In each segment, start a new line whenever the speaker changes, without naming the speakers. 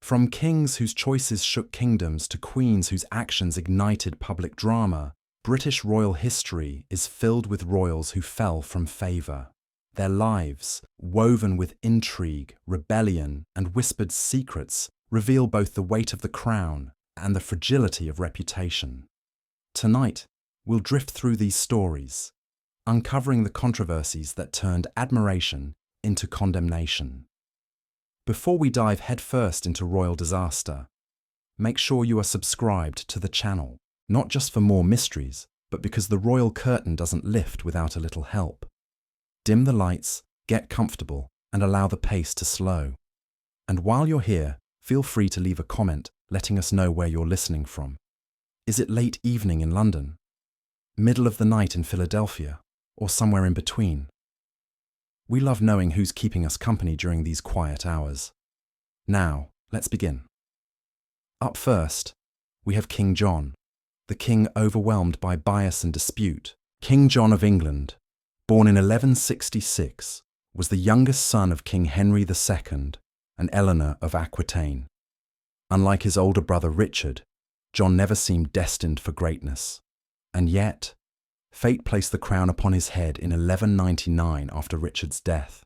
From kings whose choices shook kingdoms to queens whose actions ignited public drama, British royal history is filled with royals who fell from favour. Their lives, woven with intrigue, rebellion, and whispered secrets, reveal both the weight of the crown and the fragility of reputation. Tonight, we'll drift through these stories, uncovering the controversies that turned admiration into condemnation. Before we dive headfirst into royal disaster, make sure you are subscribed to the channel, not just for more mysteries, but because the royal curtain doesn't lift without a little help. Dim the lights, get comfortable, and allow the pace to slow. And while you're here, feel free to leave a comment letting us know where you're listening from. Is it late evening in London? Middle of the night in Philadelphia? Or somewhere in between? We love knowing who's keeping us company during these quiet hours. Now, let's begin. Up first, we have King John, the king overwhelmed by bias and dispute. King John of England, born in 1166, was the youngest son of King Henry II and Eleanor of Aquitaine. Unlike his older brother Richard, John never seemed destined for greatness. And yet, fate placed the crown upon his head in 1199 after Richard's death.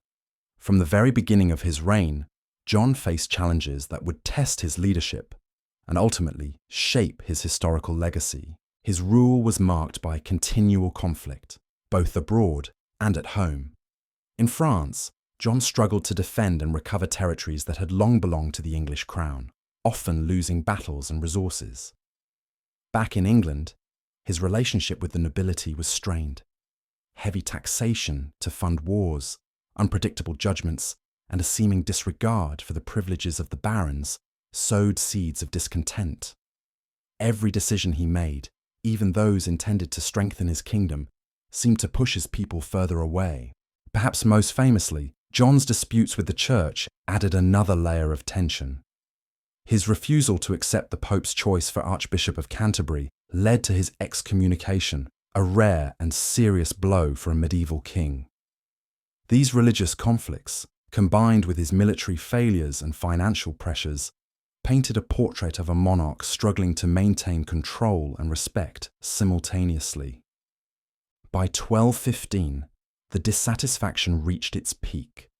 From the very beginning of his reign, John faced challenges that would test his leadership and ultimately shape his historical legacy. His rule was marked by continual conflict, both abroad and at home. In France, John struggled to defend and recover territories that had long belonged to the English crown, often losing battles and resources. Back in England, his relationship with the nobility was strained. Heavy taxation to fund wars, unpredictable judgments, and a seeming disregard for the privileges of the barons sowed seeds of discontent. Every decision he made, even those intended to strengthen his kingdom, seemed to push his people further away. Perhaps most famously, John's disputes with the church added another layer of tension. His refusal to accept the Pope's choice for Archbishop of Canterbury led to his excommunication, a rare and serious blow for a medieval king. These religious conflicts, combined with his military failures and financial pressures, painted a portrait of a monarch struggling to maintain control and respect simultaneously. By 1215, the dissatisfaction reached its peak.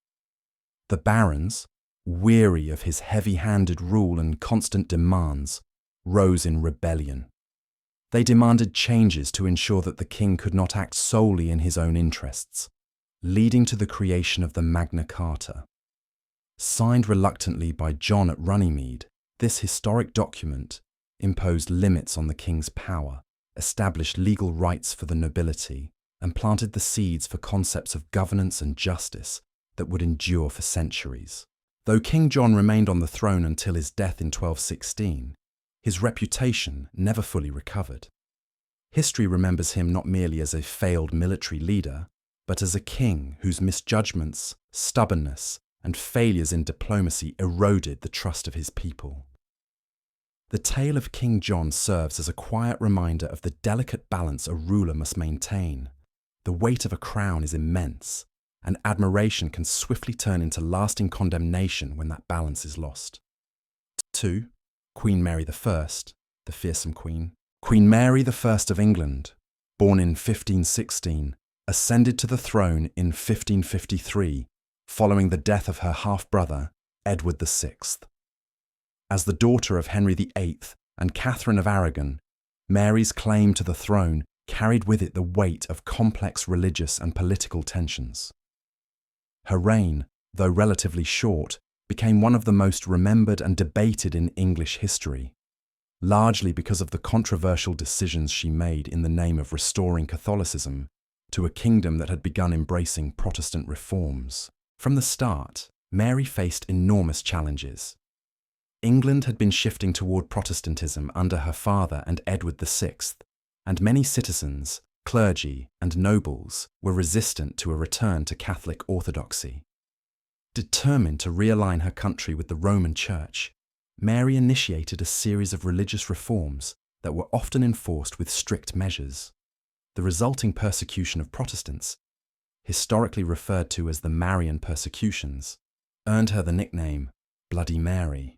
The barons, weary of his heavy-handed rule and constant demands, rose in rebellion. They demanded changes to ensure that the king could not act solely in his own interests, leading to the creation of the Magna Carta. Signed reluctantly by John at Runnymede, this historic document imposed limits on the king's power, established legal rights for the nobility, and planted the seeds for concepts of governance and justice that would endure for centuries. Though King John remained on the throne until his death in 1216, his reputation never fully recovered. History remembers him not merely as a failed military leader, but as a king whose misjudgments, stubbornness, and failures in diplomacy eroded the trust of his people. The tale of King John serves as a quiet reminder of the delicate balance a ruler must maintain. The weight of a crown is immense, and admiration can swiftly turn into lasting condemnation when that balance is lost. 2. Queen Mary I, the fearsome queen. Queen Mary I of England, born in 1516, ascended to the throne in 1553, following the death of her half-brother, Edward VI. As the daughter of Henry VIII and Catherine of Aragon, Mary's claim to the throne carried with it the weight of complex religious and political tensions. Her reign, though relatively short, became one of the most remembered and debated in English history, largely because of the controversial decisions she made in the name of restoring Catholicism to a kingdom that had begun embracing Protestant reforms. From the start, Mary faced enormous challenges. England had been shifting toward Protestantism under her father and Edward VI, and many citizens, clergy, and nobles were resistant to a return to Catholic orthodoxy. Determined to realign her country with the Roman Church, Mary initiated a series of religious reforms that were often enforced with strict measures. The resulting persecution of Protestants, historically referred to as the Marian persecutions, earned her the nickname Bloody Mary.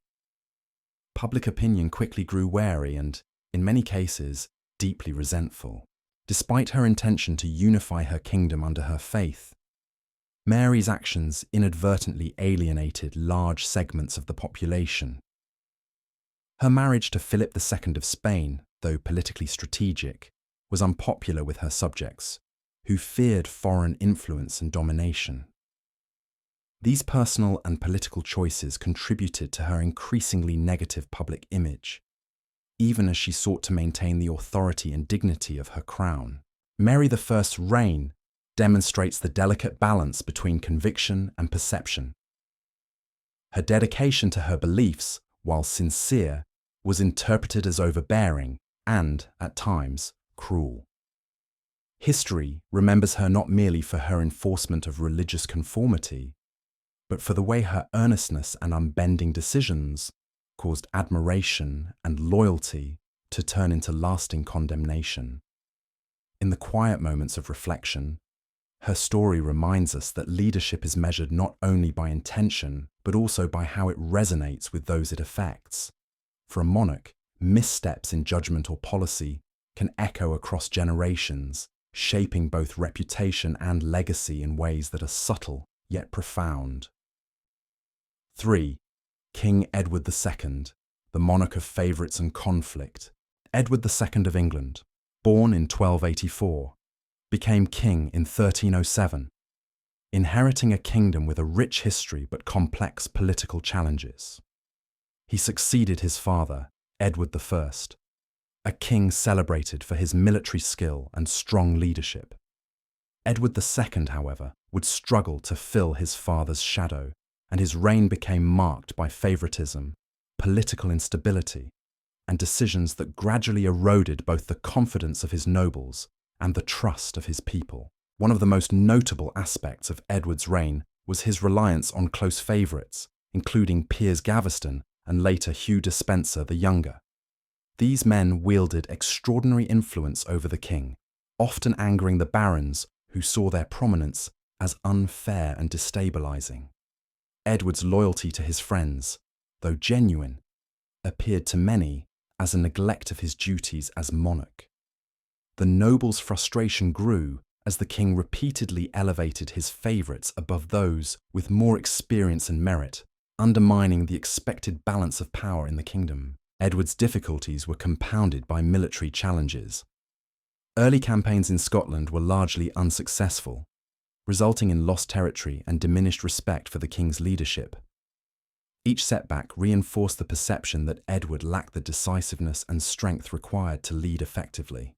Public opinion quickly grew wary and, in many cases, deeply resentful. Despite her intention to unify her kingdom under her faith, Mary's actions inadvertently alienated large segments of the population. Her marriage to Philip II of Spain, though politically strategic, was unpopular with her subjects, who feared foreign influence and domination. These personal and political choices contributed to her increasingly negative public image, even as she sought to maintain the authority and dignity of her crown. Mary I's reign demonstrates the delicate balance between conviction and perception. Her dedication to her beliefs, while sincere, was interpreted as overbearing and, at times, cruel. History remembers her not merely for her enforcement of religious conformity, but for the way her earnestness and unbending decisions caused admiration and loyalty to turn into lasting condemnation. In the quiet moments of reflection, her story reminds us that leadership is measured not only by intention, but also by how it resonates with those it affects. For a monarch, missteps in judgment or policy can echo across generations, shaping both reputation and legacy in ways that are subtle yet profound. 3. King Edward II, the monarch of favourites and conflict. Edward II of England, born in 1284, became king in 1307, inheriting a kingdom with a rich history but complex political challenges. He succeeded his father, Edward I, a king celebrated for his military skill and strong leadership. Edward II, however, would struggle to fill his father's shadow, and his reign became marked by favouritism, political instability, and decisions that gradually eroded both the confidence of his nobles and the trust of his people. One of the most notable aspects of Edward's reign was his reliance on close favourites, including Piers Gaveston and later Hugh Despenser the Younger. These men wielded extraordinary influence over the king, often angering the barons who saw their prominence as unfair and destabilising. Edward's loyalty to his friends, though genuine, appeared to many as a neglect of his duties as monarch. The nobles' frustration grew as the king repeatedly elevated his favourites above those with more experience and merit, undermining the expected balance of power in the kingdom. Edward's difficulties were compounded by military challenges. Early campaigns in Scotland were largely unsuccessful, resulting in lost territory and diminished respect for the king's leadership. Each setback reinforced the perception that Edward lacked the decisiveness and strength required to lead effectively.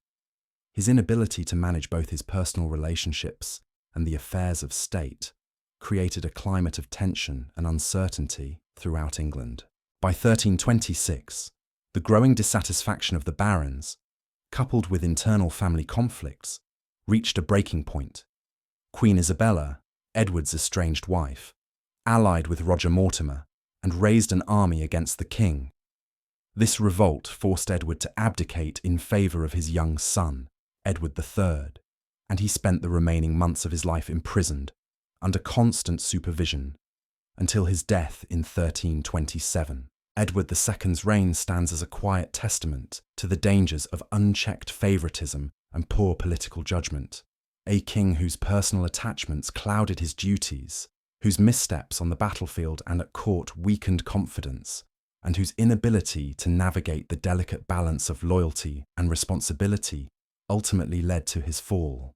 His inability to manage both his personal relationships and the affairs of state created a climate of tension and uncertainty throughout England. By 1326, the growing dissatisfaction of the barons, coupled with internal family conflicts, reached a breaking point. Queen Isabella, Edward's estranged wife, allied with Roger Mortimer and raised an army against the king. This revolt forced Edward to abdicate in favour of his young son, Edward III, and he spent the remaining months of his life imprisoned, under constant supervision, until his death in 1327. Edward II's reign stands as a quiet testament to the dangers of unchecked favouritism and poor political judgment. A king whose personal attachments clouded his duties, whose missteps on the battlefield and at court weakened confidence, and whose inability to navigate the delicate balance of loyalty and responsibility ultimately led to his fall.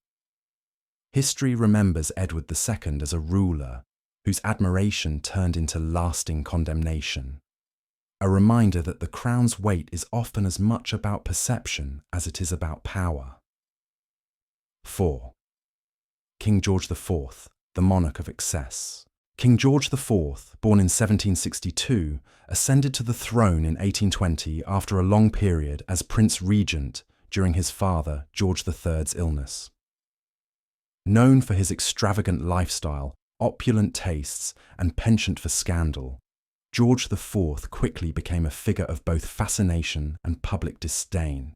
History remembers Edward II as a ruler whose admiration turned into lasting condemnation, a reminder that the crown's weight is often as much about perception as it is about power. 4. King George IV, the monarch of excess. King George IV, born in 1762, ascended to the throne in 1820 after a long period as Prince Regent during his father George III's illness. Known for his extravagant lifestyle, opulent tastes, and penchant for scandal, George IV quickly became a figure of both fascination and public disdain.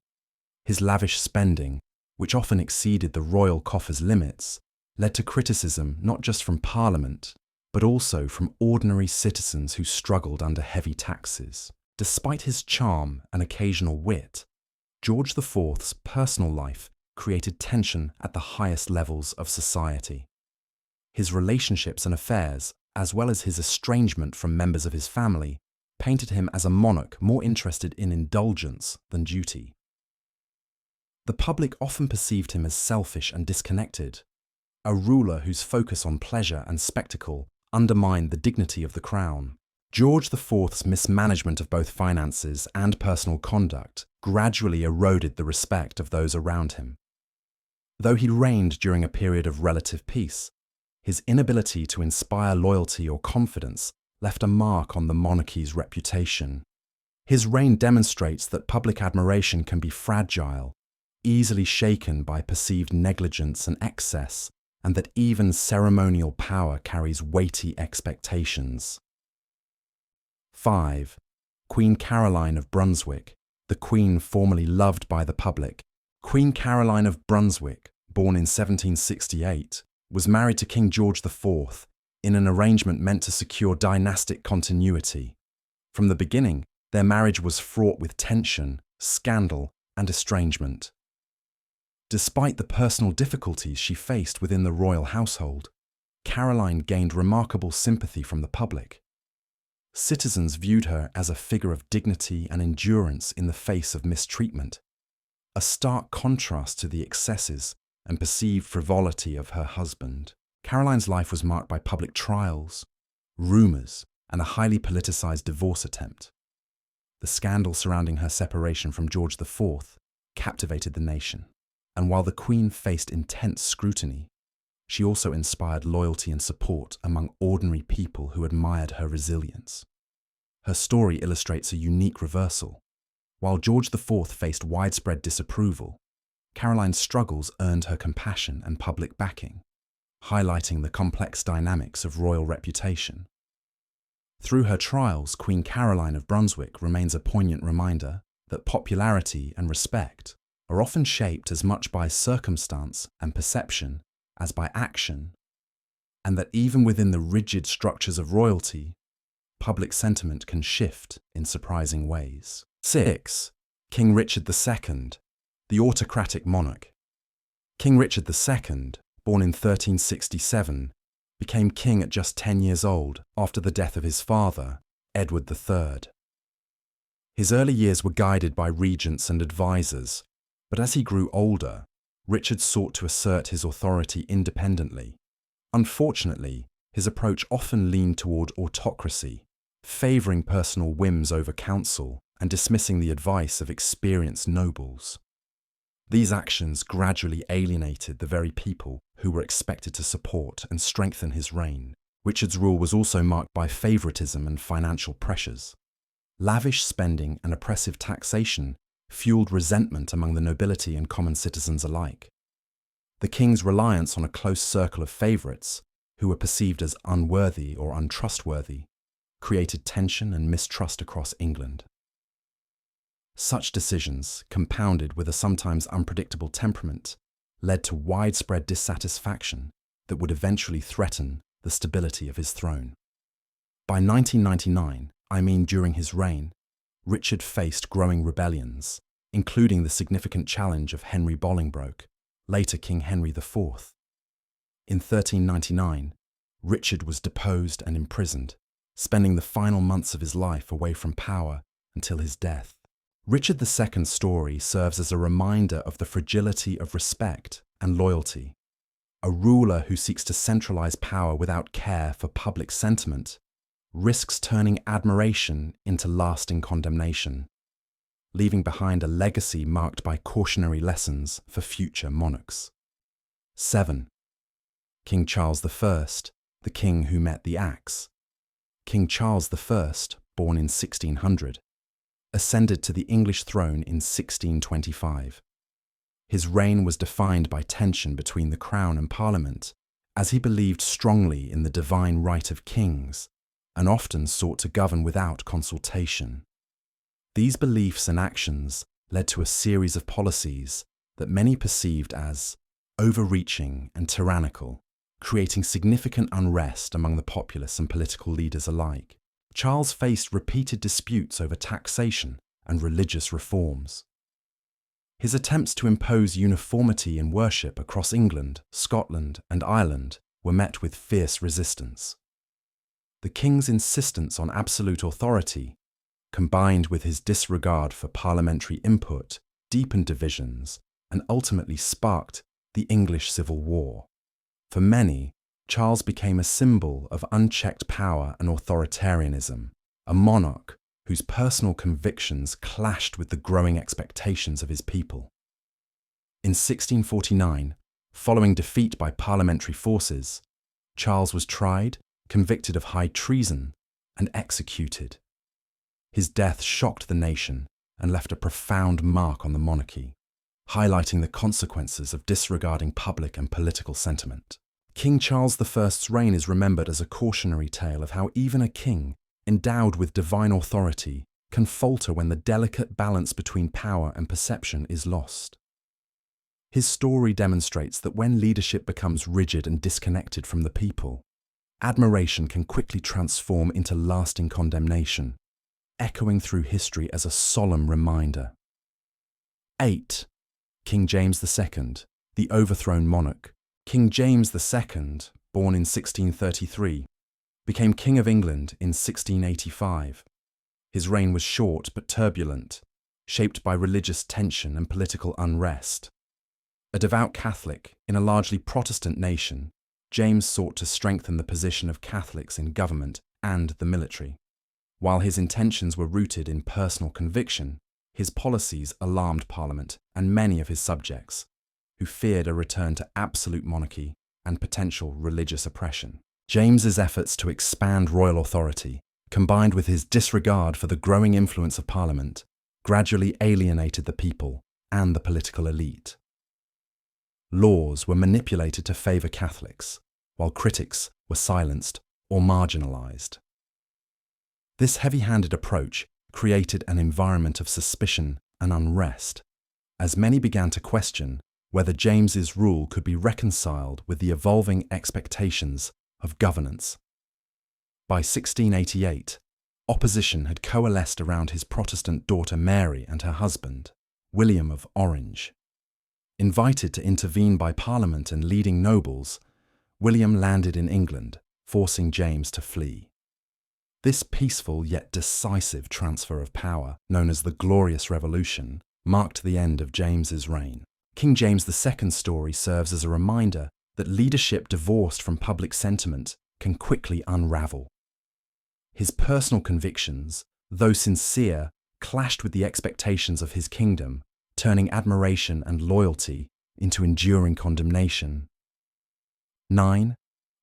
His lavish spending, which often exceeded the royal coffer's limits, led to criticism not just from Parliament, but also from ordinary citizens who struggled under heavy taxes. Despite his charm and occasional wit, George IV's personal life created tension at the highest levels of society. His relationships and affairs, as well as his estrangement from members of his family, painted him as a monarch more interested in indulgence than duty. The public often perceived him as selfish and disconnected, a ruler whose focus on pleasure and spectacle undermined the dignity of the crown. George IV's mismanagement of both finances and personal conduct gradually eroded the respect of those around him. Though he reigned during a period of relative peace, his inability to inspire loyalty or confidence left a mark on the monarchy's reputation. His reign demonstrates that public admiration can be fragile, easily shaken by perceived negligence and excess, and that even ceremonial power carries weighty expectations. 5. Queen Caroline of Brunswick, the queen formerly loved by the public. Queen Caroline of Brunswick, born in 1768, was married to King George IV in an arrangement meant to secure dynastic continuity. From the beginning, their marriage was fraught with tension, scandal, and estrangement. Despite the personal difficulties she faced within the royal household, Caroline gained remarkable sympathy from the public. Citizens viewed her as a figure of dignity and endurance in the face of mistreatment, a stark contrast to the excesses and perceived frivolity of her husband. Caroline's life was marked by public trials, rumours, and a highly politicised divorce attempt. The scandal surrounding her separation from George IV captivated the nation, and while the Queen faced intense scrutiny, she also inspired loyalty and support among ordinary people who admired her resilience. Her story illustrates a unique reversal. While George IV faced widespread disapproval, Caroline's struggles earned her compassion and public backing, highlighting the complex dynamics of royal reputation. Through her trials, Queen Caroline of Brunswick remains a poignant reminder that popularity and respect are often shaped as much by circumstance and perception as by action, and that even within the rigid structures of royalty, public sentiment can shift in surprising ways. 6. King Richard II, the autocratic monarch. King Richard II, born in 1367, became king at just 10 years old after the death of his father, Edward III. His early years were guided by regents and advisors, but as he grew older, Richard sought to assert his authority independently. Unfortunately, his approach often leaned toward autocracy, favouring personal whims over counsel and dismissing the advice of experienced nobles. These actions gradually alienated the very people who were expected to support and strengthen his reign. Richard's rule was also marked by favouritism and financial pressures. Lavish spending and oppressive taxation fueled resentment among the nobility and common citizens alike. The king's reliance on a close circle of favourites, who were perceived as unworthy or untrustworthy, created tension and mistrust across England. Such decisions, compounded with a sometimes unpredictable temperament, led to widespread dissatisfaction that would eventually threaten the stability of his throne. By 1999, during his reign, Richard faced growing rebellions, including the significant challenge of Henry Bolingbroke, later King Henry IV. In 1399, Richard was deposed and imprisoned, spending the final months of his life away from power until his death. Richard II's story serves as a reminder of the fragility of respect and loyalty. A ruler who seeks to centralize power without care for public sentiment risks turning admiration into lasting condemnation, leaving behind a legacy marked by cautionary lessons for future monarchs. 7. King Charles I, the king who met the axe. King Charles I, born in 1600, ascended to the English throne in 1625. His reign was defined by tension between the crown and parliament, as he believed strongly in the divine right of kings and often sought to govern without consultation. These beliefs and actions led to a series of policies that many perceived as overreaching and tyrannical, creating significant unrest among the populace and political leaders alike. Charles faced repeated disputes over taxation and religious reforms. His attempts to impose uniformity in worship across England, Scotland, and Ireland were met with fierce resistance. The king's insistence on absolute authority, combined with his disregard for parliamentary input, deepened divisions and ultimately sparked the English Civil War. For many, Charles became a symbol of unchecked power and authoritarianism, a monarch whose personal convictions clashed with the growing expectations of his people. In 1649, following defeat by parliamentary forces, Charles was tried, convicted of high treason, and executed. His death shocked the nation and left a profound mark on the monarchy, highlighting the consequences of disregarding public and political sentiment. King Charles I's reign is remembered as a cautionary tale of how even a king, endowed with divine authority, can falter when the delicate balance between power and perception is lost. His story demonstrates that when leadership becomes rigid and disconnected from the people, admiration can quickly transform into lasting condemnation, echoing through history as a solemn reminder. 8. King James II, the overthrown monarch. King James II, born in 1633, became King of England in 1685. His reign was short but turbulent, shaped by religious tension and political unrest. A devout Catholic in a largely Protestant nation, James sought to strengthen the position of Catholics in government and the military. While his intentions were rooted in personal conviction, his policies alarmed Parliament and many of his subjects, who feared a return to absolute monarchy and potential religious oppression. James's efforts to expand royal authority, combined with his disregard for the growing influence of Parliament, gradually alienated the people and the political elite. Laws were manipulated to favour Catholics, while critics were silenced or marginalised. This heavy-handed approach created an environment of suspicion and unrest, as many began to question whether James's rule could be reconciled with the evolving expectations of governance. By 1688, opposition had coalesced around his Protestant daughter Mary and her husband, William of Orange. Invited to intervene by Parliament and leading nobles, William landed in England, forcing James to flee. This peaceful yet decisive transfer of power, known as the Glorious Revolution, marked the end of James's reign. King James II's story serves as a reminder that leadership divorced from public sentiment can quickly unravel. His personal convictions, though sincere, clashed with the expectations of his kingdom, turning admiration and loyalty into enduring condemnation. 9.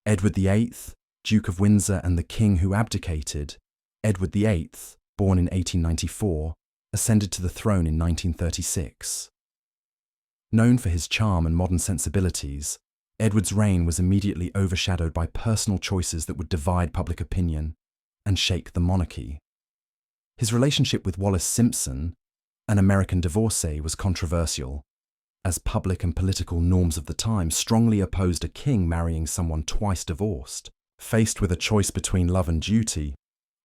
Edward VIII, Duke of Windsor and the king who abdicated. Edward VIII, born in 1894, ascended to the throne in 1936. Known for his charm and modern sensibilities, Edward's reign was immediately overshadowed by personal choices that would divide public opinion and shake the monarchy. His relationship with Wallis Simpson, an American divorcee, was controversial, as public and political norms of the time strongly opposed a king marrying someone twice divorced. Faced with a choice between love and duty,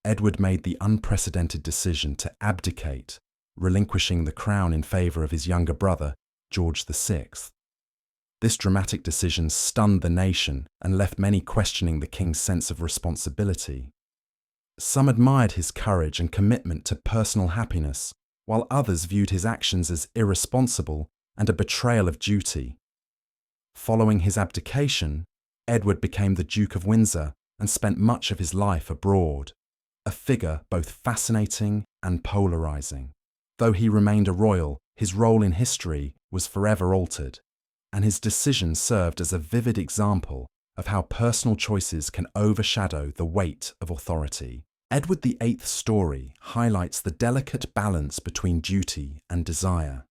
Edward made the unprecedented decision to abdicate, relinquishing the crown in favour of his younger brother, George VI. This dramatic decision stunned the nation and left many questioning the king's sense of responsibility. Some admired his courage and commitment to personal happiness, while others viewed his actions as irresponsible and a betrayal of duty. Following his abdication, Edward became the Duke of Windsor and spent much of his life abroad, a figure both fascinating and polarising. Though he remained a royal, his role in history was forever altered, and his decision served as a vivid example of how personal choices can overshadow the weight of authority. Edward VIII's story highlights the delicate balance between duty and desire.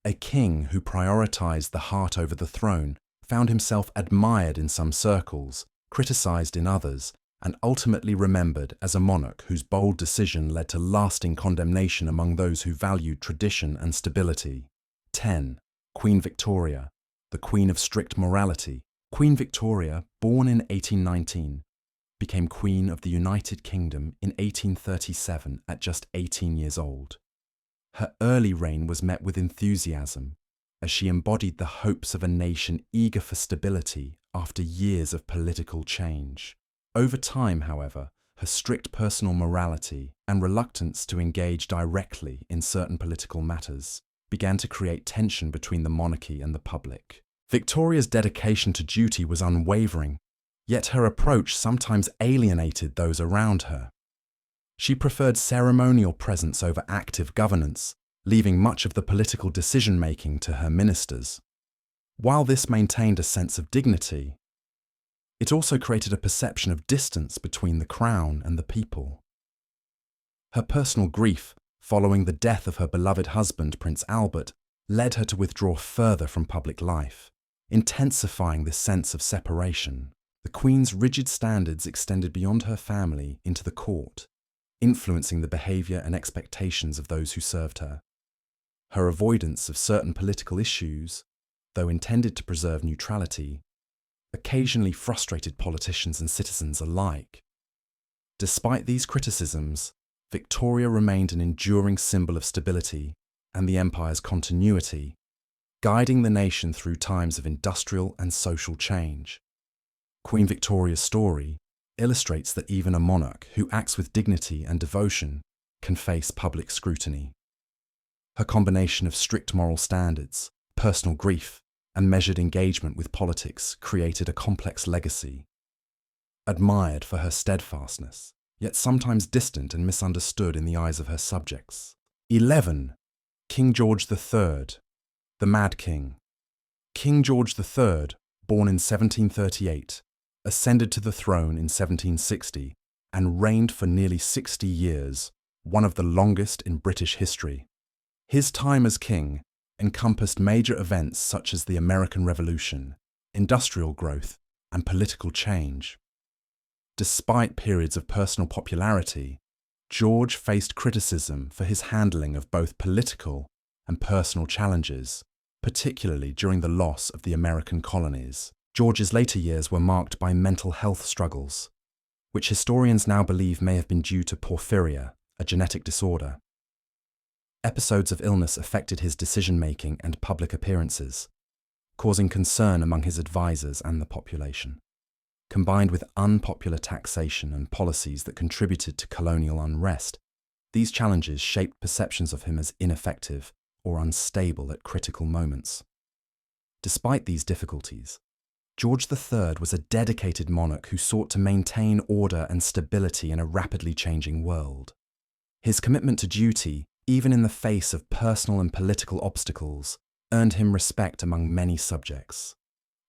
A king who prioritised the heart over the throne found himself admired in some circles, criticised in others, and ultimately remembered as a monarch whose bold decision led to lasting condemnation among those who valued tradition and stability. 10. Queen Victoria, the Queen of strict morality. Queen Victoria, born in 1819, became Queen of the United Kingdom in 1837 at just 18 years old. Her early reign was met with enthusiasm, as she embodied the hopes of a nation eager for stability after years of political change. Over time, however, her strict personal morality and reluctance to engage directly in certain political matters began to create tension between the monarchy and the public. Victoria's dedication to duty was unwavering, yet her approach sometimes alienated those around her. She preferred ceremonial presence over active governance, leaving much of the political decision-making to her ministers. While this maintained a sense of dignity, it also created a perception of distance between the crown and the people. Her personal grief following the death of her beloved husband, Prince Albert, led her to withdraw further from public life, intensifying this sense of separation. The Queen's rigid standards extended beyond her family into the court, influencing the behaviour and expectations of those who served her. Her avoidance of certain political issues, though intended to preserve neutrality, occasionally frustrated politicians and citizens alike. Despite these criticisms, Victoria remained an enduring symbol of stability and the empire's continuity, guiding the nation through times of industrial and social change. Queen Victoria's story illustrates that even a monarch who acts with dignity and devotion can face public scrutiny. Her combination of strict moral standards, personal grief, and measured engagement with politics created a complex legacy. Admired for her steadfastness, yet sometimes distant and misunderstood in the eyes of her subjects. 11. King George III, the Mad King. King George III, born in 1738, ascended to the throne in 1760 and reigned for nearly 60 years, one of the longest in British history. His time as king encompassed major events such as the American Revolution, industrial growth, and political change. Despite periods of personal popularity, George faced criticism for his handling of both political and personal challenges, particularly during the loss of the American colonies. George's later years were marked by mental health struggles, which historians now believe may have been due to porphyria, a genetic disorder. Episodes of illness affected his decision-making and public appearances, causing concern among his advisors and the population. Combined with unpopular taxation and policies that contributed to colonial unrest, these challenges shaped perceptions of him as ineffective or unstable at critical moments. Despite these difficulties, George III was a dedicated monarch who sought to maintain order and stability in a rapidly changing world. His commitment to duty, even in the face of personal and political obstacles, earned him respect among many subjects.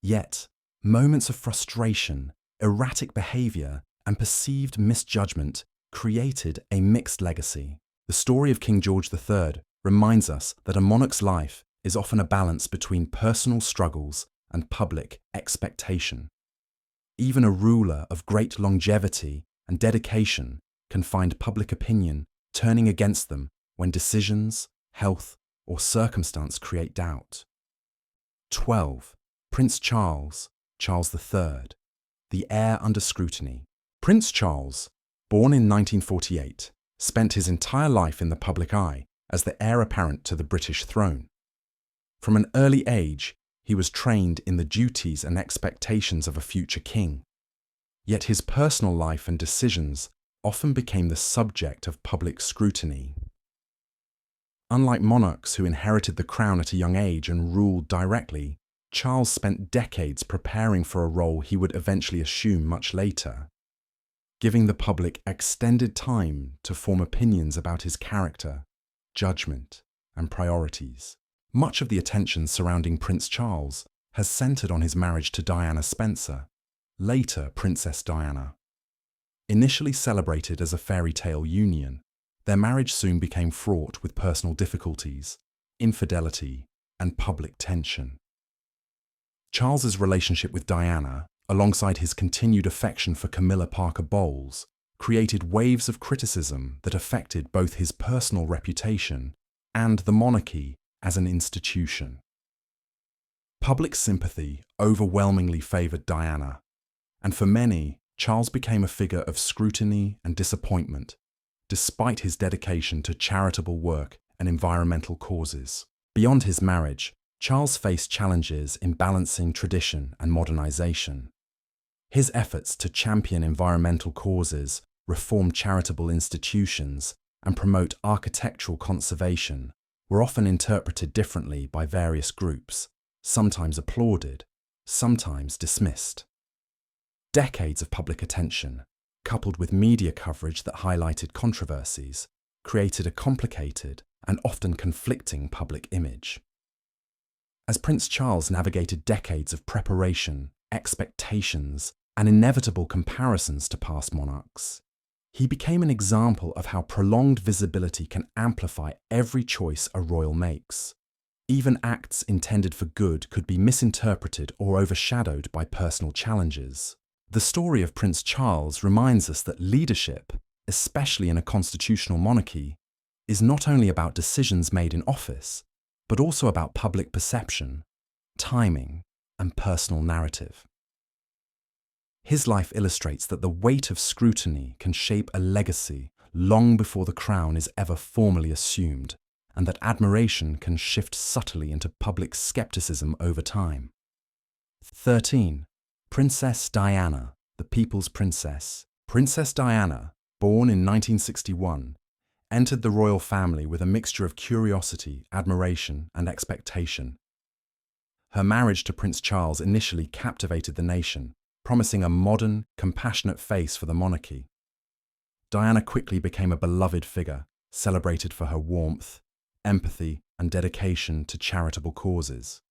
Yet, moments of frustration, erratic behaviour, and perceived misjudgment created a mixed legacy. The story of King George III reminds us that a monarch's life is often a balance between personal struggles and public expectation. Even a ruler of great longevity and dedication can find public opinion turning against them when decisions, health, or circumstance create doubt. 12. Prince Charles, Charles III, the heir under scrutiny. Prince Charles, born in 1948, spent his entire life in the public eye as the heir apparent to the British throne. From an early age, he was trained in the duties and expectations of a future king. Yet his personal life and decisions often became the subject of public scrutiny. Unlike monarchs who inherited the crown at a young age and ruled directly, Charles spent decades preparing for a role he would eventually assume much later, giving the public extended time to form opinions about his character, judgment, and priorities. Much of the attention surrounding Prince Charles has centred on his marriage to Diana Spencer, later Princess Diana. Initially celebrated as a fairy tale union, their marriage soon became fraught with personal difficulties, infidelity, and public tension. Charles's relationship with Diana, alongside his continued affection for Camilla Parker Bowles, created waves of criticism that affected both his personal reputation and the monarchy as an institution. Public sympathy overwhelmingly favoured Diana, and for many, Charles became a figure of scrutiny and disappointment, despite his dedication to charitable work and environmental causes. Beyond his marriage, Charles faced challenges in balancing tradition and modernization. His efforts to champion environmental causes, reform charitable institutions, and promote architectural conservation were often interpreted differently by various groups, sometimes applauded, sometimes dismissed. Decades of public attention, coupled with media coverage that highlighted controversies, created a complicated and often conflicting public image. As Prince Charles navigated decades of preparation, expectations, and inevitable comparisons to past monarchs, he became an example of how prolonged visibility can amplify every choice a royal makes. Even acts intended for good could be misinterpreted or overshadowed by personal challenges. The story of Prince Charles reminds us that leadership, especially in a constitutional monarchy, is not only about decisions made in office, but also about public perception, timing, and personal narrative. His life illustrates that the weight of scrutiny can shape a legacy long before the crown is ever formally assumed, and that admiration can shift subtly into public skepticism over time. 13. Princess Diana, the People's Princess. Princess Diana, born in 1961, entered the royal family with a mixture of curiosity, admiration, and expectation. Her marriage to Prince Charles initially captivated the nation, promising a modern, compassionate face for the monarchy. Diana quickly became a beloved figure, celebrated for her warmth, empathy, and dedication to charitable causes.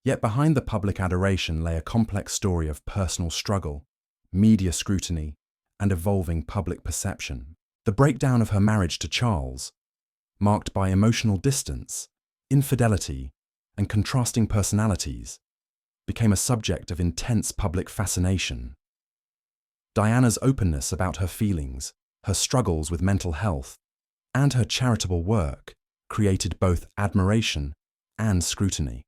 Yet behind the public adoration lay a complex story of personal struggle, media scrutiny, and evolving public perception. The breakdown of her marriage to Charles, marked by emotional distance, infidelity, and contrasting personalities, became a subject of intense public fascination. Diana's openness about her feelings, her struggles with mental health, and her charitable work created both admiration and scrutiny.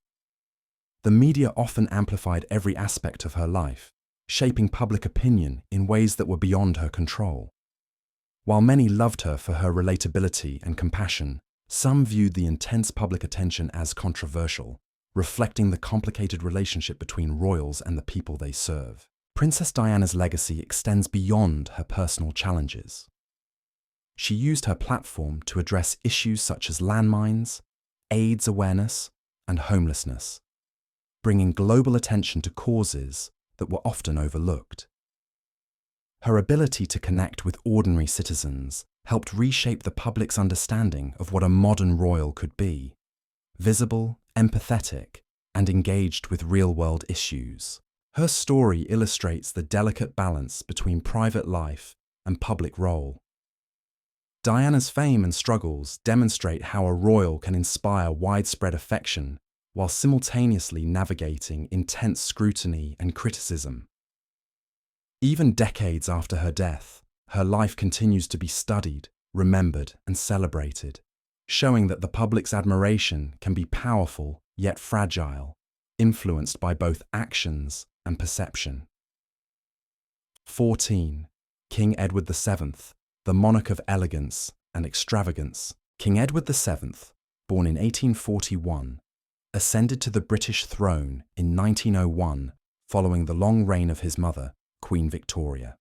The media often amplified every aspect of her life, shaping public opinion in ways that were beyond her control. While many loved her for her relatability and compassion, some viewed the intense public attention as controversial, reflecting the complicated relationship between royals and the people they serve. Princess Diana's legacy extends beyond her personal challenges. She used her platform to address issues such as landmines, AIDS awareness, and homelessness, bringing global attention to causes that were often overlooked. Her ability to connect with ordinary citizens helped reshape the public's understanding of what a modern royal could be: visible, empathetic, and engaged with real-world issues. Her story illustrates the delicate balance between private life and public role. Diana's fame and struggles demonstrate how a royal can inspire widespread affection while simultaneously navigating intense scrutiny and criticism. Even decades after her death, her life continues to be studied, remembered, and celebrated, showing that the public's admiration can be powerful yet fragile, influenced by both actions and perception. 14. King Edward VII, the monarch of elegance and extravagance. King Edward VII, born in 1841, ascended to the British throne in 1901 following the long reign of his mother, Queen Victoria.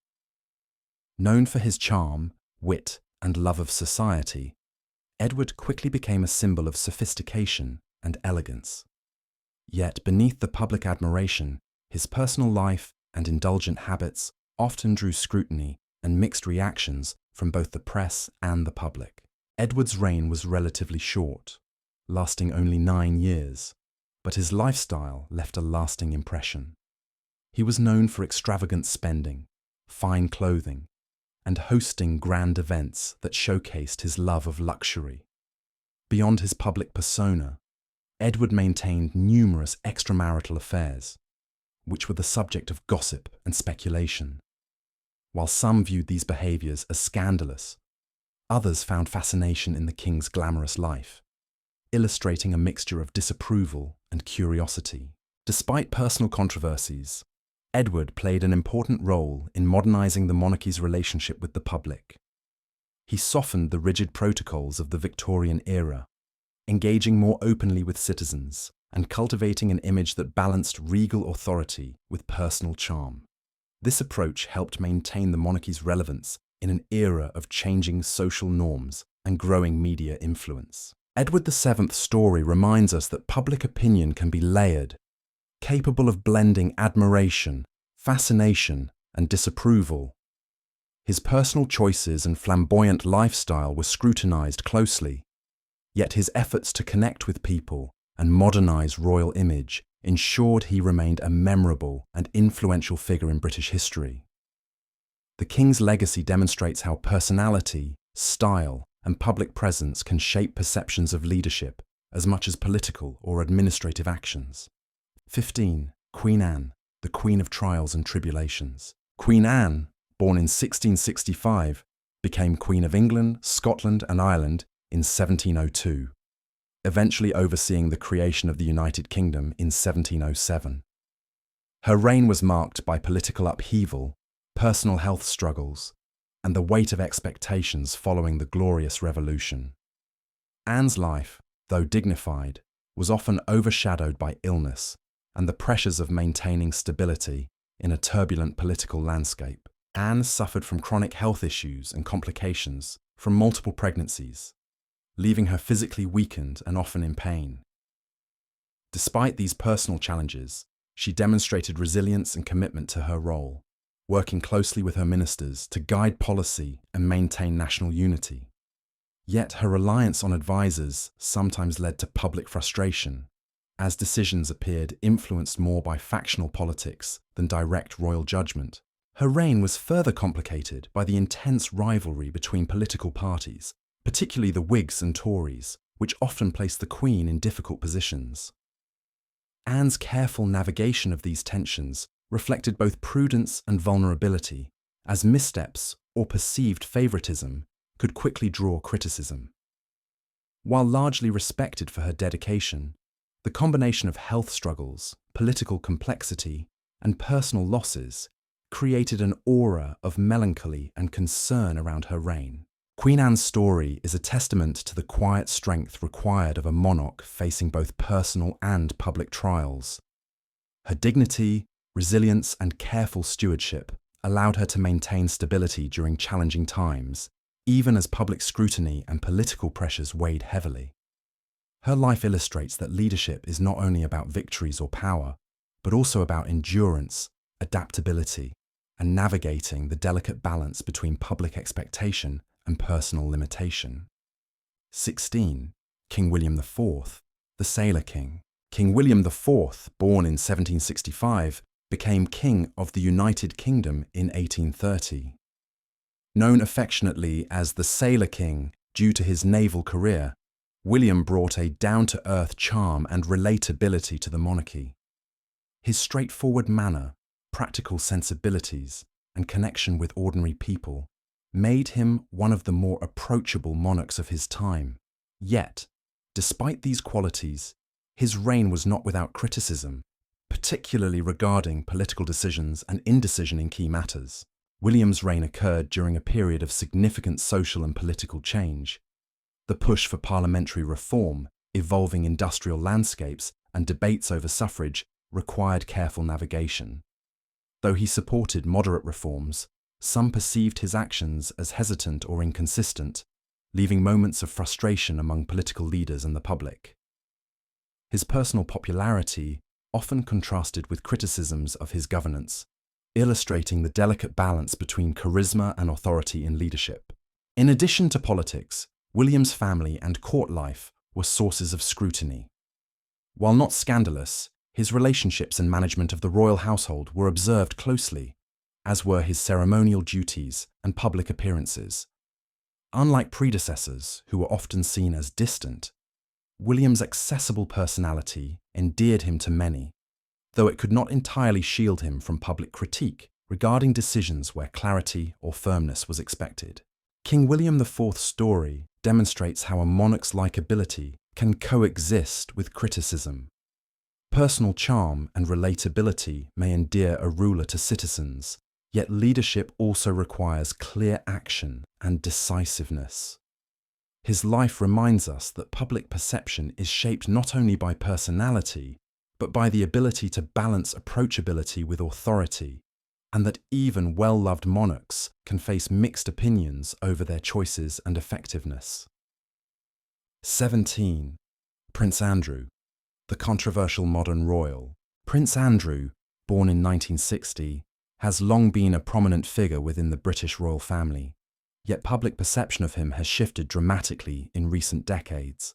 Known for his charm, wit, and love of society, Edward quickly became a symbol of sophistication and elegance. Yet beneath the public admiration, his personal life and indulgent habits often drew scrutiny and mixed reactions from both the press and the public. Edward's reign was relatively short, lasting only 9 years, but his lifestyle left a lasting impression. He was known for extravagant spending, fine clothing, and hosting grand events that showcased his love of luxury. Beyond his public persona, Edward maintained numerous extramarital affairs, which were the subject of gossip and speculation. While some viewed these behaviors as scandalous, others found fascination in the king's glamorous life, illustrating a mixture of disapproval and curiosity. Despite personal controversies, Edward played an important role in modernizing the monarchy's relationship with the public. He softened the rigid protocols of the Victorian era, engaging more openly with citizens and cultivating an image that balanced regal authority with personal charm. This approach helped maintain the monarchy's relevance in an era of changing social norms and growing media influence. Edward VII's story reminds us that public opinion can be layered, capable of blending admiration, fascination, and disapproval. His personal choices and flamboyant lifestyle were scrutinized closely, yet his efforts to connect with people and modernize royal image ensured he remained a memorable and influential figure in British history. The king's legacy demonstrates how personality, style, and public presence can shape perceptions of leadership as much as political or administrative actions. 15. Queen Anne, the Queen of Trials and Tribulations. Queen Anne, born in 1665, became Queen of England, Scotland, and Ireland in 1702, eventually overseeing the creation of the United Kingdom in 1707. Her reign was marked by political upheaval, personal health struggles, and the weight of expectations following the Glorious Revolution. Anne's life, though dignified, was often overshadowed by illness and the pressures of maintaining stability in a turbulent political landscape. Anne suffered from chronic health issues and complications from multiple pregnancies, leaving her physically weakened and often in pain. Despite these personal challenges, she demonstrated resilience and commitment to her role, working closely with her ministers to guide policy and maintain national unity. Yet her reliance on advisors sometimes led to public frustration, as decisions appeared influenced more by factional politics than direct royal judgment. Her reign was further complicated by the intense rivalry between political parties, particularly the Whigs and Tories, which often placed the Queen in difficult positions. Anne's careful navigation of these tensions reflected both prudence and vulnerability, as missteps or perceived favoritism could quickly draw criticism. While largely respected for her dedication, the combination of health struggles, political complexity, and personal losses created an aura of melancholy and concern around her reign. Queen Anne's story is a testament to the quiet strength required of a monarch facing both personal and public trials. Her dignity, resilience, and careful stewardship allowed her to maintain stability during challenging times, even as public scrutiny and political pressures weighed heavily. Her life illustrates that leadership is not only about victories or power, but also about endurance, adaptability, and navigating the delicate balance between public expectation and personal limitation. 16. King William IV, the Sailor King. King William IV, born in 1765, became King of the United Kingdom in 1830. Known affectionately as the Sailor King due to his naval career, William brought a down-to-earth charm and relatability to the monarchy. His straightforward manner, practical sensibilities, and connection with ordinary people made him one of the more approachable monarchs of his time. Yet, despite these qualities, his reign was not without criticism, particularly regarding political decisions and indecision in key matters. William's reign occurred during a period of significant social and political change. The push for parliamentary reform, evolving industrial landscapes, and debates over suffrage required careful navigation. Though he supported moderate reforms, some perceived his actions as hesitant or inconsistent, leaving moments of frustration among political leaders and the public. His personal popularity often contrasted with criticisms of his governance, illustrating the delicate balance between charisma and authority in leadership. In addition to politics, William's family and court life were sources of scrutiny. While not scandalous, his relationships and management of the royal household were observed closely, as were his ceremonial duties and public appearances. Unlike predecessors, who were often seen as distant, William's accessible personality endeared him to many, though it could not entirely shield him from public critique regarding decisions where clarity or firmness was expected. King William IV's story demonstrates how a monarch's likability can coexist with criticism. Personal charm and relatability may endear a ruler to citizens, yet leadership also requires clear action and decisiveness. His life reminds us that public perception is shaped not only by personality, but by the ability to balance approachability with authority, and that even well-loved monarchs can face mixed opinions over their choices and effectiveness. 17. Prince Andrew, the controversial modern royal. Prince Andrew, born in 1960, has long been a prominent figure within the British royal family, yet public perception of him has shifted dramatically in recent decades.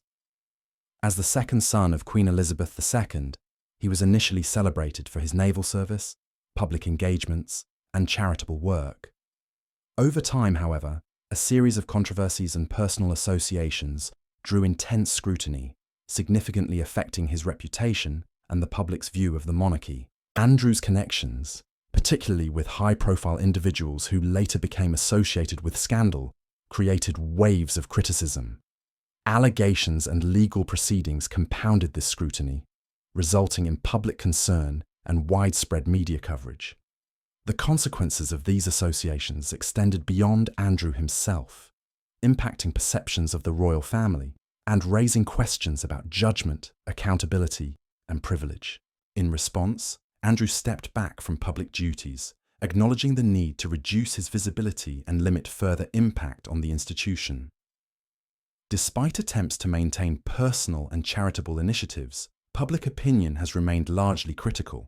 As the second son of Queen Elizabeth II, he was initially celebrated for his naval service, public engagements, and charitable work. Over time, however, a series of controversies and personal associations drew intense scrutiny, significantly affecting his reputation and the public's view of the monarchy. Andrew's connections, particularly with high-profile individuals who later became associated with scandal, created waves of criticism. Allegations and legal proceedings compounded this scrutiny, resulting in public concern and widespread media coverage. The consequences of these associations extended beyond Andrew himself, impacting perceptions of the royal family and raising questions about judgment, accountability, and privilege. In response, Andrew stepped back from public duties, acknowledging the need to reduce his visibility and limit further impact on the institution. Despite attempts to maintain personal and charitable initiatives, public opinion has remained largely critical,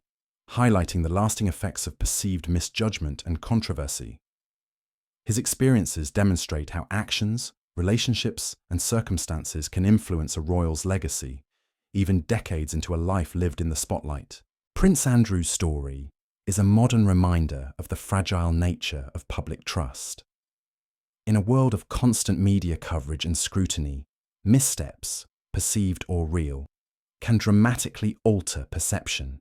highlighting the lasting effects of perceived misjudgment and controversy. His experiences demonstrate how actions, relationships, and circumstances can influence a royal's legacy, even decades into a life lived in the spotlight. Prince Andrew's story is a modern reminder of the fragile nature of public trust. In a world of constant media coverage and scrutiny, missteps, perceived or real, can dramatically alter perception.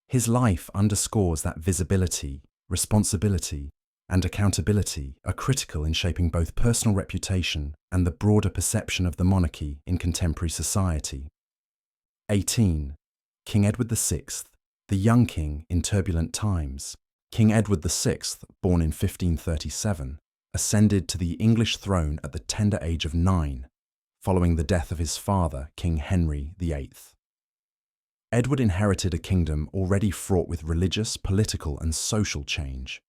His life underscores that visibility, responsibility, and accountability are critical in shaping both personal reputation and the broader perception of the monarchy in contemporary society. 18. King Edward VI, the young king in turbulent times. King Edward VI, born in 1537, ascended to the English throne at the tender age of 9, following the death of his father, King Henry VIII. Edward inherited a kingdom already fraught with religious, political, and social change.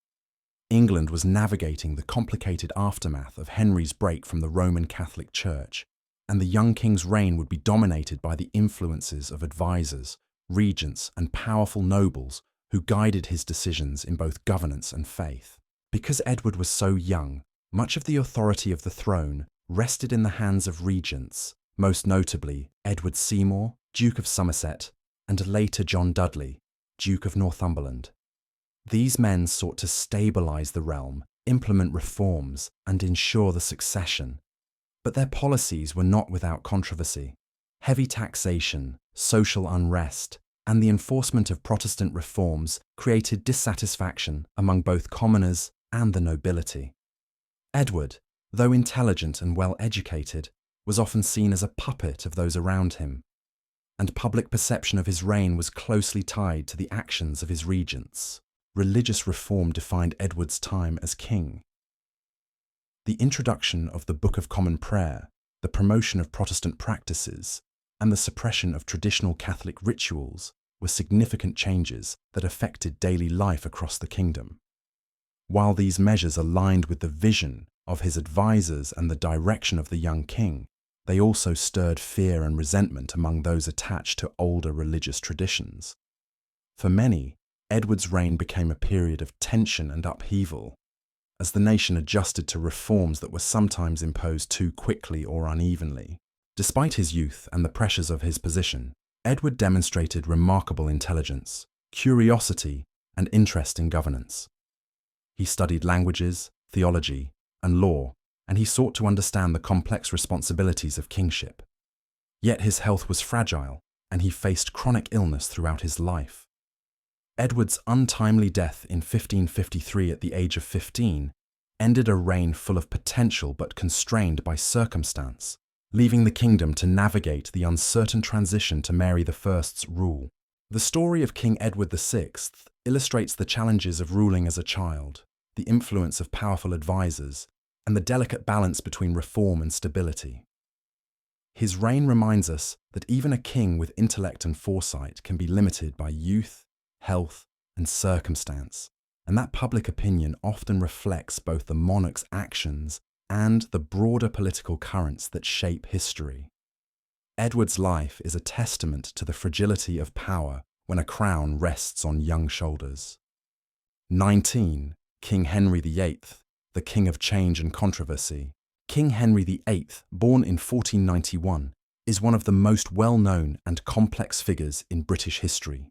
England was navigating the complicated aftermath of Henry's break from the Roman Catholic Church, and the young king's reign would be dominated by the influences of advisors, regents, and powerful nobles who guided his decisions in both governance and faith. Because Edward was so young, much of the authority of the throne rested in the hands of regents, most notably Edward Seymour, Duke of Somerset, and later John Dudley, Duke of Northumberland. These men sought to stabilize the realm, implement reforms, and ensure the succession. But their policies were not without controversy. Heavy taxation, social unrest, and the enforcement of Protestant reforms created dissatisfaction among both commoners and the nobility. Edward, though intelligent and well-educated, was often seen as a puppet of those around him, and public perception of his reign was closely tied to the actions of his regents. Religious reform defined Edward's time as king. The introduction of the Book of Common Prayer, the promotion of Protestant practices, and the suppression of traditional Catholic rituals were significant changes that affected daily life across the kingdom. While these measures aligned with the vision of his advisors and the direction of the young king, they also stirred fear and resentment among those attached to older religious traditions. For many, Edward's reign became a period of tension and upheaval, as the nation adjusted to reforms that were sometimes imposed too quickly or unevenly. Despite his youth and the pressures of his position, Edward demonstrated remarkable intelligence, curiosity, and interest in governance. He studied languages, theology, and law, and he sought to understand the complex responsibilities of kingship. Yet his health was fragile, and he faced chronic illness throughout his life. Edward's untimely death in 1553 at the age of 15 ended a reign full of potential but constrained by circumstance, leaving the kingdom to navigate the uncertain transition to Mary I's rule. The story of King Edward VI illustrates the challenges of ruling as a child, the influence of powerful advisors, and the delicate balance between reform and stability. His reign reminds us that even a king with intellect and foresight can be limited by youth, health, and circumstance, and that public opinion often reflects both the monarch's actions and the broader political currents that shape history. Edward's life is a testament to the fragility of power when a crown rests on young shoulders. 19. King Henry VIII, the king of change and controversy. King Henry VIII, born in 1491, is one of the most well-known and complex figures in British history.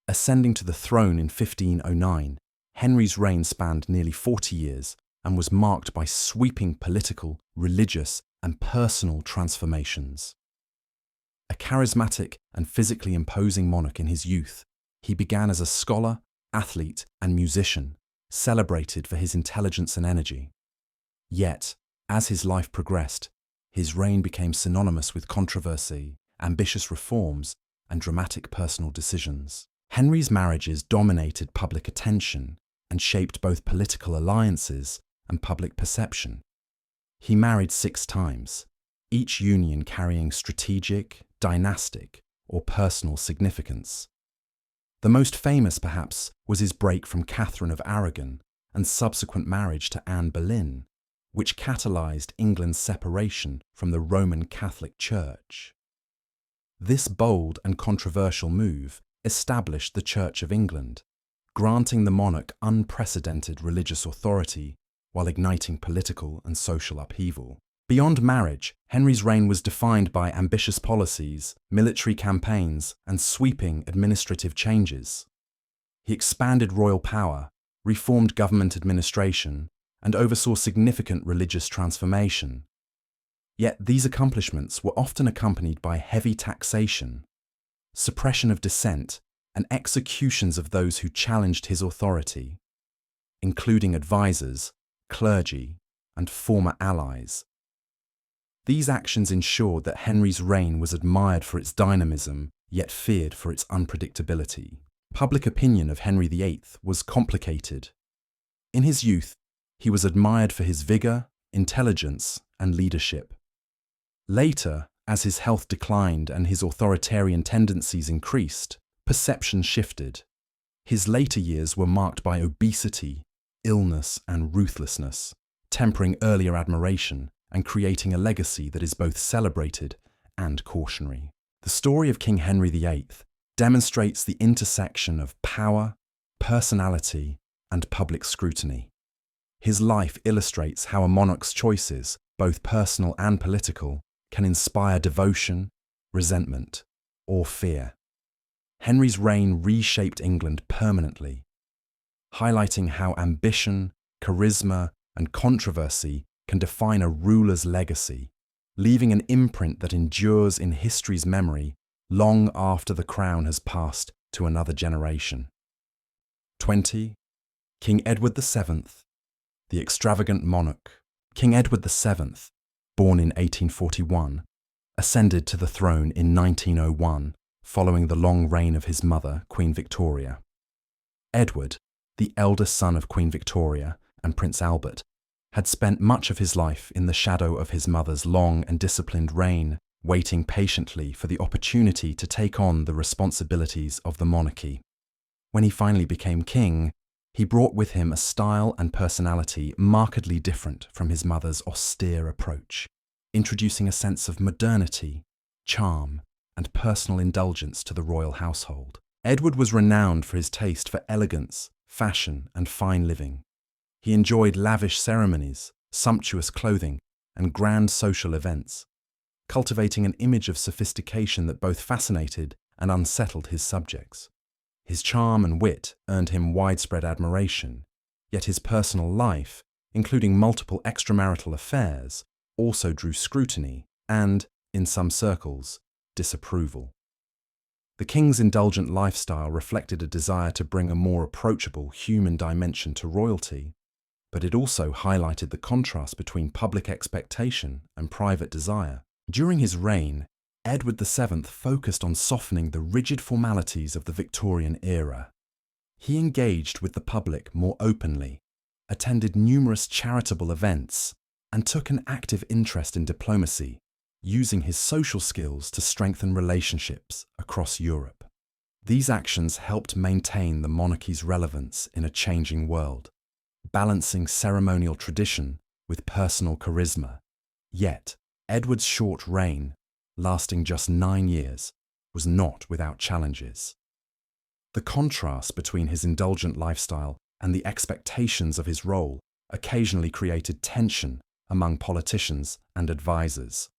Ascending to the throne in 1509, Henry's reign spanned nearly 40 years and was marked by sweeping political, religious, and personal transformations. A charismatic and physically imposing monarch in his youth, he began as a scholar, athlete, and musician, celebrated for his intelligence and energy. Yet, as his life progressed, his reign became synonymous with controversy, ambitious reforms, and dramatic personal decisions. Henry's marriages dominated public attention and shaped both political alliances and public perception. He married 6 times, each union carrying strategic, dynastic, or personal significance. The most famous, perhaps, was his break from Catherine of Aragon and subsequent marriage to Anne Boleyn, which catalyzed England's separation from the Roman Catholic Church. This bold and controversial move established the Church of England, granting the monarch unprecedented religious authority while igniting political and social upheaval. Beyond marriage, Henry's reign was defined by ambitious policies, military campaigns, and sweeping administrative changes. He expanded royal power, reformed government administration, and oversaw significant religious transformation. Yet these accomplishments were often accompanied by heavy taxation, suppression of dissent, and executions of those who challenged his authority, including advisors, clergy, and former allies. These actions ensured that Henry's reign was admired for its dynamism, yet feared for its unpredictability. Public opinion of Henry VIII was complicated. In his youth, he was admired for his vigor, intelligence, and leadership. Later, as his health declined and his authoritarian tendencies increased, perception shifted. His later years were marked by obesity, illness, and ruthlessness, tempering earlier admiration and creating a legacy that is both celebrated and cautionary. The story of King Henry VIII demonstrates the intersection of power, personality, and public scrutiny. His life illustrates how a monarch's choices, both personal and political, can inspire devotion, resentment, or fear. Henry's reign reshaped England permanently, highlighting how ambition, charisma, and controversy can define a ruler's legacy, leaving an imprint that endures in history's memory long after the crown has passed to another generation. 20. King Edward VII, the extravagant monarch. King Edward VII, born in 1841, ascended to the throne in 1901 following the long reign of his mother, Queen Victoria. Edward, the eldest son of Queen Victoria and Prince Albert, had spent much of his life in the shadow of his mother's long and disciplined reign, waiting patiently for the opportunity to take on the responsibilities of the monarchy. When he finally became king, he brought with him a style and personality markedly different from his mother's austere approach, introducing a sense of modernity, charm, and personal indulgence to the royal household. Edward was renowned for his taste for elegance, fashion, and fine living. He enjoyed lavish ceremonies, sumptuous clothing, and grand social events, cultivating an image of sophistication that both fascinated and unsettled his subjects. His charm and wit earned him widespread admiration, yet his personal life, including multiple extramarital affairs, also drew scrutiny and, in some circles, disapproval. The king's indulgent lifestyle reflected a desire to bring a more approachable human dimension to royalty, but it also highlighted the contrast between public expectation and private desire. During his reign, Edward VII focused on softening the rigid formalities of the Victorian era. He engaged with the public more openly, attended numerous charitable events, and took an active interest in diplomacy, using his social skills to strengthen relationships across Europe. These actions helped maintain the monarchy's relevance in a changing world, balancing ceremonial tradition with personal charisma. Yet, Edward's short reign, lasting just 9 years, was not without challenges. The contrast between his indulgent lifestyle and the expectations of his role occasionally created tension among politicians and advisors.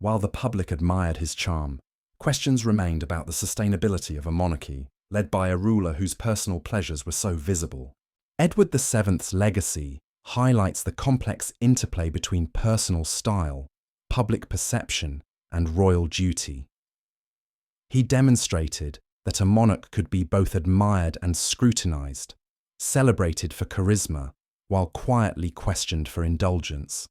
While the public admired his charm, questions remained about the sustainability of a monarchy led by a ruler whose personal pleasures were so visible. Edward VII's legacy highlights the complex interplay between personal style, public perception, and royal duty. He demonstrated that a monarch could be both admired and scrutinized, celebrated for charisma, while quietly questioned for indulgence.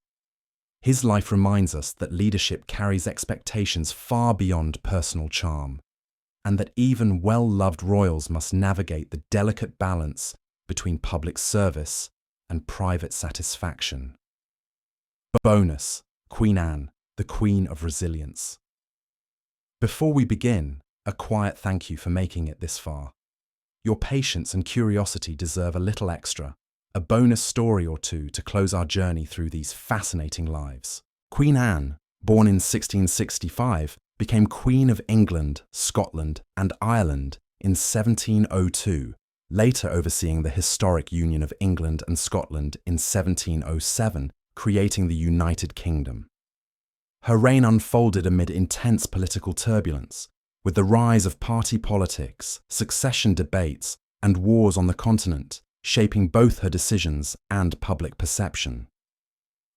His life reminds us that leadership carries expectations far beyond personal charm, and that even well-loved royals must navigate the delicate balance between public service and private satisfaction. Bonus: Queen Anne, the Queen of Resilience. Before we begin, a quiet thank you for making it this far. Your patience and curiosity deserve a little extra, a bonus story or two to close our journey through these fascinating lives. Queen Anne, born in 1665, became Queen of England, Scotland, and Ireland in 1702, later overseeing the historic union of England and Scotland in 1707, creating the United Kingdom. Her reign unfolded amid intense political turbulence, with the rise of party politics, succession debates, and wars on the continent, shaping both her decisions and public perception.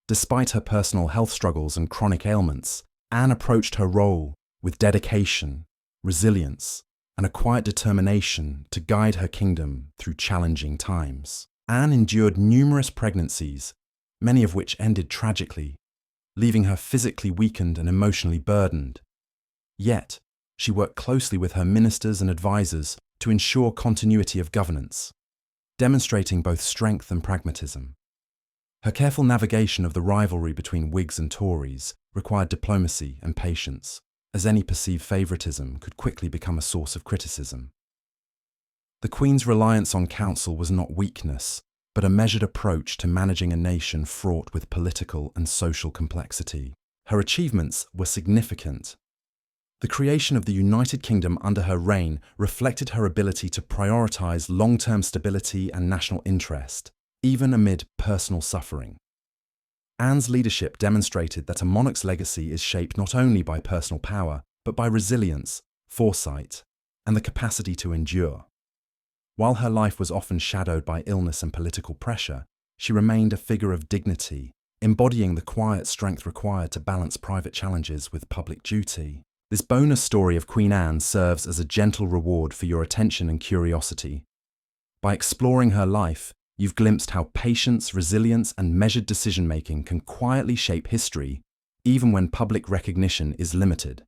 Despite her personal health struggles and chronic ailments, Anne approached her role with dedication, resilience, and a quiet determination to guide her kingdom through challenging times. Anne endured numerous pregnancies, many of which ended tragically, leaving her physically weakened and emotionally burdened. Yet, she worked closely with her ministers and advisors to ensure continuity of governance, demonstrating both strength and pragmatism. Her careful navigation of the rivalry between Whigs and Tories required diplomacy and patience, as any perceived favouritism could quickly become a source of criticism. The Queen's reliance on counsel was not weakness, but a measured approach to managing a nation fraught with political and social complexity. Her achievements were significant. The creation of the United Kingdom under her reign reflected her ability to prioritise long-term stability and national interest, even amid personal suffering. Anne's leadership demonstrated that a monarch's legacy is shaped not only by personal power, but by resilience, foresight, and the capacity to endure. While her life was often shadowed by illness and political pressure, she remained a figure of dignity, embodying the quiet strength required to balance private challenges with public duty. This bonus story of Queen Anne serves as a gentle reward for your attention and curiosity. By exploring her life, you've glimpsed how patience, resilience, and measured decision-making can quietly shape history, even when public recognition is limited.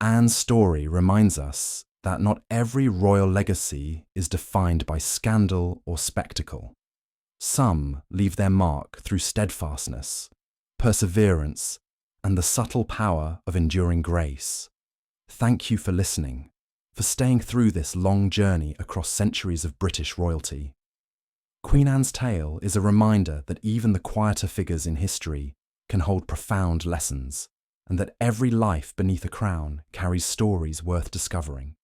Anne's story reminds us that not every royal legacy is defined by scandal or spectacle. Some leave their mark through steadfastness, perseverance, and the subtle power of enduring grace. Thank you for listening, for staying through this long journey across centuries of British royalty. Queen Anne's tale is a reminder that even the quieter figures in history can hold profound lessons, and that every life beneath a crown carries stories worth discovering.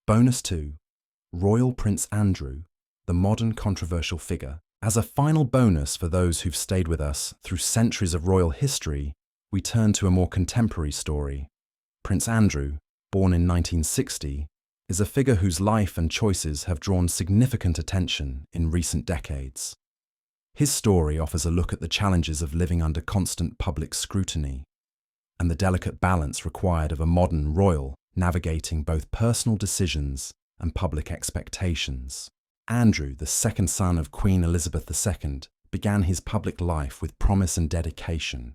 Bonus 2: Royal Prince Andrew, the modern controversial figure. As a final bonus for those who've stayed with us through centuries of royal history, we turn to a more contemporary story. Prince Andrew, born in 1960, is a figure whose life and choices have drawn significant attention in recent decades. His story offers a look at the challenges of living under constant public scrutiny and the delicate balance required of a modern royal navigating both personal decisions and public expectations. Andrew, the second son of Queen Elizabeth II, began his public life with promise and dedication.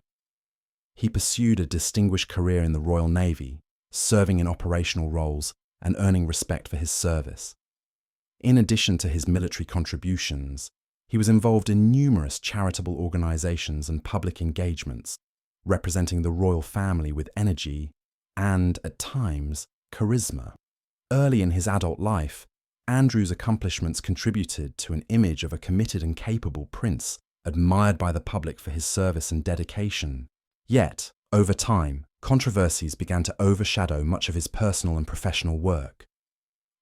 He pursued a distinguished career in the Royal Navy, serving in operational roles and earning respect for his service. In addition to his military contributions, he was involved in numerous charitable organizations and public engagements, representing the royal family with energy and, at times, charisma. Early in his adult life, Andrew's accomplishments contributed to an image of a committed and capable prince, admired by the public for his service and dedication. Yet, over time, controversies began to overshadow much of his personal and professional work.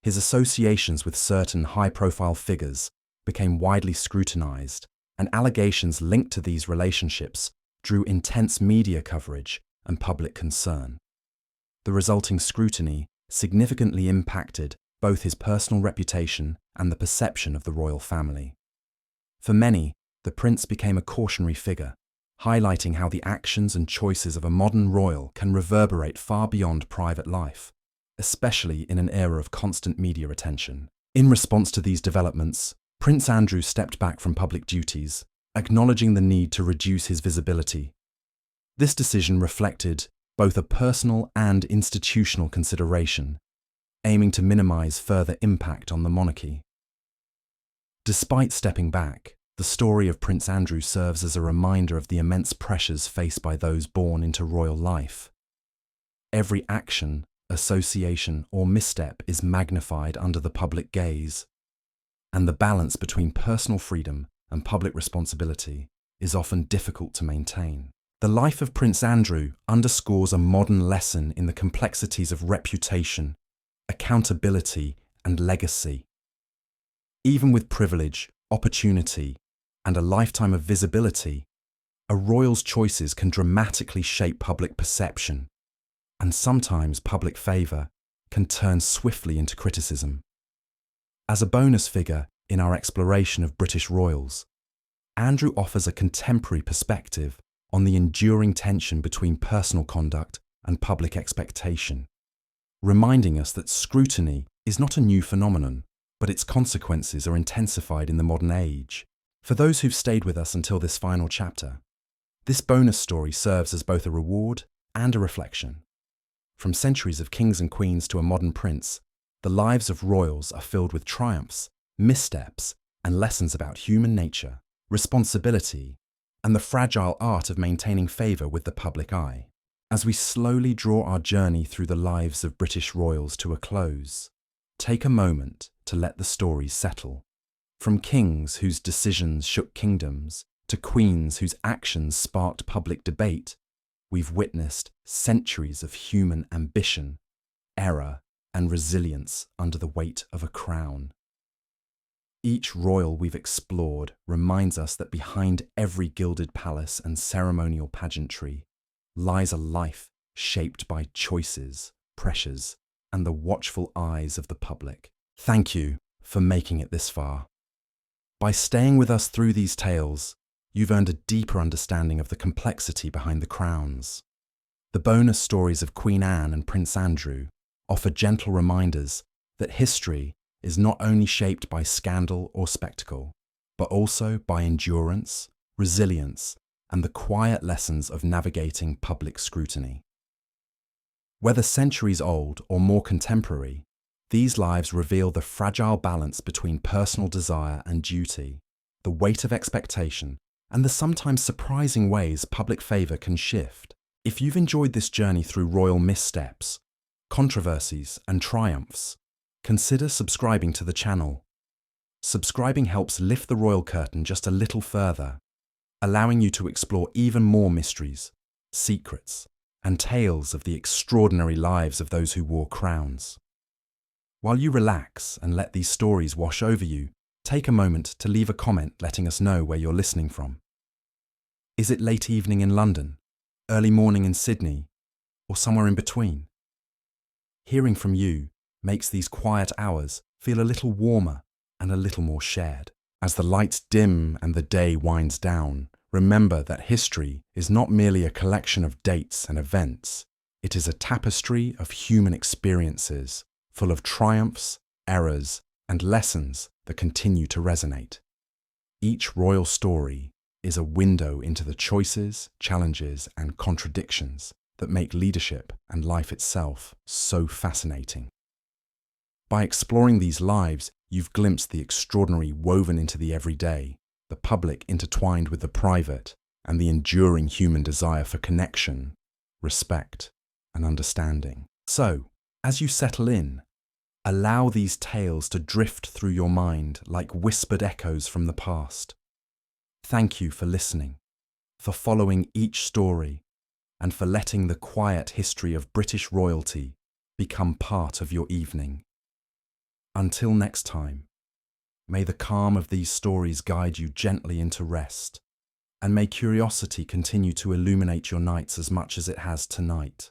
His associations with certain high-profile figures became widely scrutinized, and allegations linked to these relationships drew intense media coverage and public concern. The resulting scrutiny significantly impacted both his personal reputation and the perception of the royal family. For many, the prince became a cautionary figure, highlighting how the actions and choices of a modern royal can reverberate far beyond private life, especially in an era of constant media attention. In response to these developments, Prince Andrew stepped back from public duties, acknowledging the need to reduce his visibility. This decision reflected both a personal and institutional consideration, aiming to minimize further impact on the monarchy. Despite stepping back, the story of Prince Andrew serves as a reminder of the immense pressures faced by those born into royal life. Every action, association, or misstep is magnified under the public gaze, and the balance between personal freedom and public responsibility is often difficult to maintain. The life of Prince Andrew underscores a modern lesson in the complexities of reputation, accountability, and legacy. Even with privilege, opportunity, and a lifetime of visibility, a royal's choices can dramatically shape public perception, and sometimes public favour can turn swiftly into criticism. As a bonus figure in our exploration of British royals, Andrew offers a contemporary perspective on the enduring tension between personal conduct and public expectation, reminding us that scrutiny is not a new phenomenon, but its consequences are intensified in the modern age. For those who've stayed with us until this final chapter, this bonus story serves as both a reward and a reflection. From centuries of kings and queens to a modern prince, the lives of royals are filled with triumphs, missteps, and lessons about human nature, responsibility, and the fragile art of maintaining favour with the public eye. As we slowly draw our journey through the lives of British royals to a close, take a moment to let the stories settle. From kings whose decisions shook kingdoms to queens whose actions sparked public debate, we've witnessed centuries of human ambition, error, and resilience under the weight of a crown. Each royal we've explored reminds us that behind every gilded palace and ceremonial pageantry lies a life shaped by choices, pressures, and the watchful eyes of the public. Thank you for making it this far. By staying with us through these tales, you've earned a deeper understanding of the complexity behind the crowns. The bonus stories of Queen Anne and Prince Andrew offer gentle reminders that history is not only shaped by scandal or spectacle, but also by endurance, resilience, and the quiet lessons of navigating public scrutiny. Whether centuries old or more contemporary, these lives reveal the fragile balance between personal desire and duty, the weight of expectation, and the sometimes surprising ways public favour can shift. If you've enjoyed this journey through royal missteps, controversies, and triumphs, consider subscribing to the channel. Subscribing helps lift the royal curtain just a little further, allowing you to explore even more mysteries, secrets, and tales of the extraordinary lives of those who wore crowns. While you relax and let these stories wash over you, take a moment to leave a comment letting us know where you're listening from. Is it late evening in London, early morning in Sydney, or somewhere in between? Hearing from you makes these quiet hours feel a little warmer and a little more shared. As the lights dim and the day winds down, remember that history is not merely a collection of dates and events. It is a tapestry of human experiences, full of triumphs, errors, and lessons that continue to resonate. Each royal story is a window into the choices, challenges, and contradictions that make leadership and life itself so fascinating. By exploring these lives, you've glimpsed the extraordinary woven into the everyday, the public intertwined with the private, and the enduring human desire for connection, respect, and understanding. So, as you settle in, allow these tales to drift through your mind like whispered echoes from the past. Thank you for listening, for following each story, and for letting the quiet history of British royalty become part of your evening. Until next time, may the calm of these stories guide you gently into rest, and may curiosity continue to illuminate your nights as much as it has tonight.